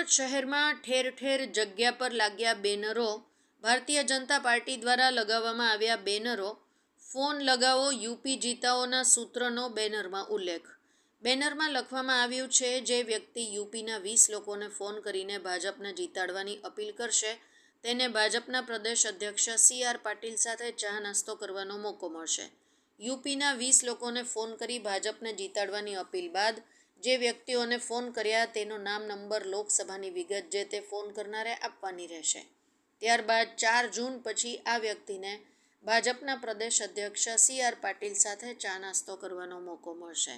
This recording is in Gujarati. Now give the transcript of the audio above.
સુરત શહેરમાં ઠેર ઠેર જગ્યા પર લાગ્યા બેનરો. ભારતીય જનતા પાર્ટી દ્વારા લગાવવામાં આવ્યા બેનરો. ફોન લગાવો યુપી જીતાઓના સૂત્રનો બેનરમાં ઉલ્લેખ. બેનરમાં લખવામાં આવ્યું છે, જે વ્યક્તિ યુપીના 20 લોકોને ફોન કરીને ભાજપને જીતાડવાની અપીલ કરશે તેને ભાજપના પ્રદેશ અધ્યક્ષ CR પાટીલ સાથે ચા નાસ્તો કરવાનો મોકો મળશે. યુપીના 20 લોકોને ફોન કરી ભાજપને જીતાડવાની અપીલ બાદ જે વ્યક્તિઓને ફોન કર્યા તેનો નામ, નંબર, લોકસભાની વિગત જે તે ફોન કરનારે આપવાની રહેશે. ત્યારબાદ 4 જૂન પછી આ વ્યક્તિને ભાજપના પ્રદેશ અધ્યક્ષ CR પાટીલ સાથે ચા નાસ્તો કરવાનો મોકો મળશે.